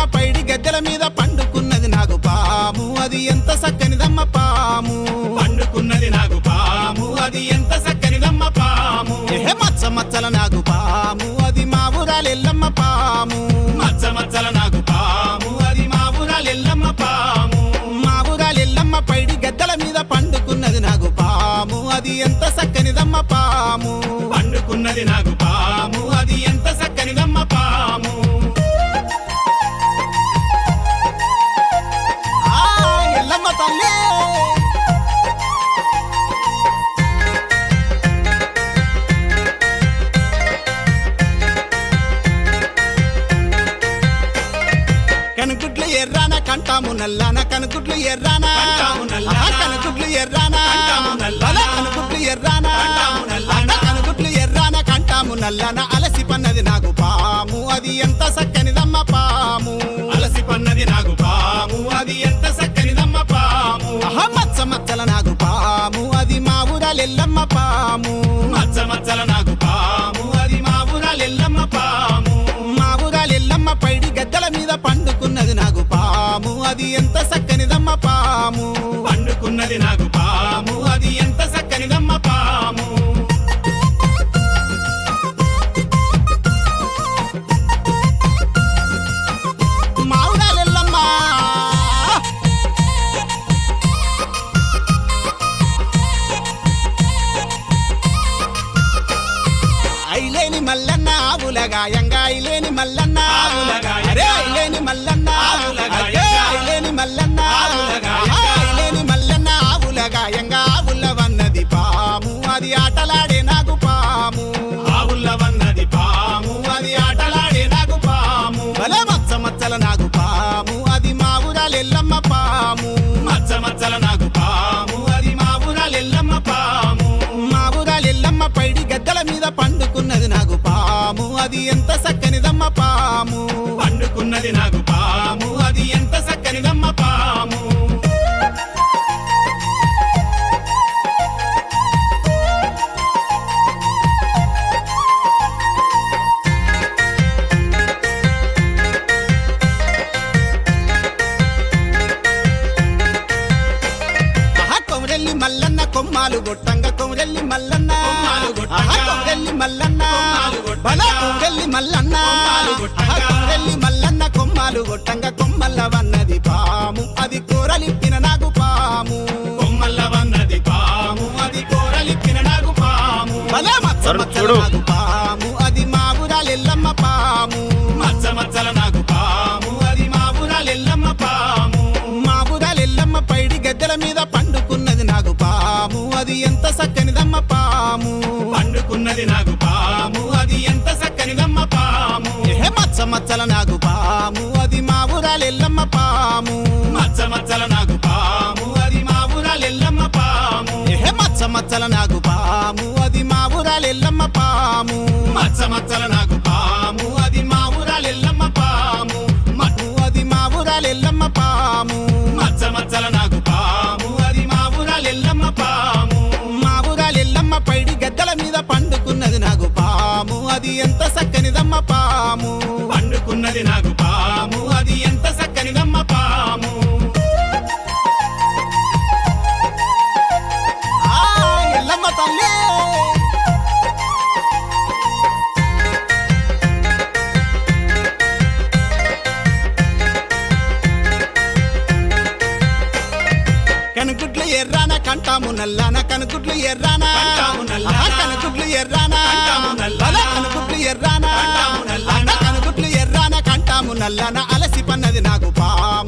ఎల్లమ్మ పైడి గద్దెల మీద పండుకున్నది నాగు పాము అది ఎంత సక్కనిదమ్మ పాము పండుకున్నది నాగు పాము అది ఎంత సక్కనిదమ్మ పాము మచ్చ మచ్చల నాగు పాము అది మా ఊరాలు ఎల్లమ్మ పాము మచ్చ మచ్చల నాగు పాము అది మా ఊరాలు ఎల్లమ్మ పాము మా ఊరాలు ఎల్లమ్మ పైడి గద్దెల మీద పండుకున్నది నాగు పాము అది ఎంత సక్కనిదమ్మ పాము పండుకున్నది నాగు పాము అది ఎంత సక్కనిదమ్మ పాము ఎల్లమ్మ తల్లి కనుగుడ్లు ఎర్రాన కంటాము నల్లాన కనుగుడ్లు ఎర్రాన కనుగుడ్లు ఎర్రాన కనుగుడ్లు ఎర్రాన కనుగుడ్లు ఎర్రాన కంటాము నల్లాన అలసి పన్నది నాగు పాము అది ఎంత సక్కనిదమ్మ పాము అలసి పన్నది నాగు పాము అది ఎంత సక్కనిదమ్మ పాము మచ్చ మచ్చల నాగు పాము అది మా ఊరాలు ఎల్లమ్మ పాము మచ్చ మచ్చల నాగు పాము అది మా ఊరాలు ఎల్లమ్మ పాము మా ఊరాలు ఎల్లమ్మ పైడి గద్దెల మీద పండుకున్నది నాగు పాము అది ఎంత సక్కనిదమ్మ పాము పండుకున్నది నాగు పాము అది ఎంత సక్కనిదమ్మ పాము మా ఊరాలు ఎల్లమ్మ ఐలేని మల్లన్న ఆవులగాయంగా ఐలేని మల్లన్న అరే ఐలేని మల్లన్న ఐలేని మల్లన్న ఐలేని మల్లన్న ఆవులగాయంగా ఆవుల వన్నది పాము అది ఆటలాడే నాగు పాము ఆవుల వన్నది పాము అది ఆటలాడే నాగు పాము భలే మచ్చ మచ్చల నాగు పాము అది మా ఊరాలు ఎల్లమ్మ పాము మచ్చ మచ్చల నాగు పాము అది మా ఊరాలు ఎల్లమ్మ పాము మా ఊరాలు ఎల్లమ్మ పైడి గద్దెల మీద పండుకున్నది నాగు పాము అది ఎంత సక్కనిదమ్మ పాము పండుకున్నది నాగు పాము అది ఎంత సక్కనిదమ్మ పాము కొమరెల్లి మల్లన్న కొమ్మాలు గొట్టంగా కొమరెల్లి మల్లన్న కొమరెల్లి మల్లన్న బల కొమరెల్లి మల్లన్న కొమరెల్లి మల్లన్న కొమ్మాలు గొట్టంగా కొమ్మల్ల వన్నది పాము అది కూరలిప్పిన నాగు పాము కొమ్మల్ల వన్నది పాము అది కోరలిప్పిన నాగు పాము బల మచ్చ మచ్చల నాగు పాము అది మా ఊరాలు ఎల్లమ్మ పాము మచ్చ మచ్చల నాగు పాము అది మా ఊరాలు ఎల్లమ్మ పాము మా ఊరాలు ఎల్లమ్మ పైడి గద్దెల మీద పండుకున్నది నాగు పాము అది ఎంత సక్కనిదమ్మ పాము పండుకున్నది నాగు పాము అది ఎంత సక్కనిదమ్మ పాము మచ్చ మచ్చల నాగు పాము అది మా ఊరాలు ఎల్లమ్మ పాము మచ్చ మచ్చల నాగు పాము అది మా ఊరాలు ఎల్లమ్మ పాము మచ్చ మచ్చల నాగు పాము అది మా ఊరాలు ఎల్లమ్మ పాము మచ్చ మచ్చల నాగు పాము అది మా ఊరాలు ఎల్లమ్మ పాము అది మా ఊరాలు ఎల్లమ్మ పాము మచ్చ మచ్చల నాగు పాము అది మా ఊరాలు ఎల్లమ్మ పాము మా ఊరాలు ఎల్లమ్మ పైడి గద్దెల మీద పండుకున్నది నాగు పాము అది ఎంత సక్కనిదమ్మ పాము పండుకున్నది నాగు పాము అది ఎంత సక్కనిదమ్మ పాము ఎల్లమ్మ తల్లి కనుగుడ్లు ఎర్రాన కంటాము నల్లాన కనుగుడ్లు ఎర్రాన కనుగుడ్లు ఎర్రాన కనుగుడ్లు ఎర్రాన కనుగుడ్లు ఎర్రాన కంటాము నల్లాన అలసి పన్నది నాగు పాము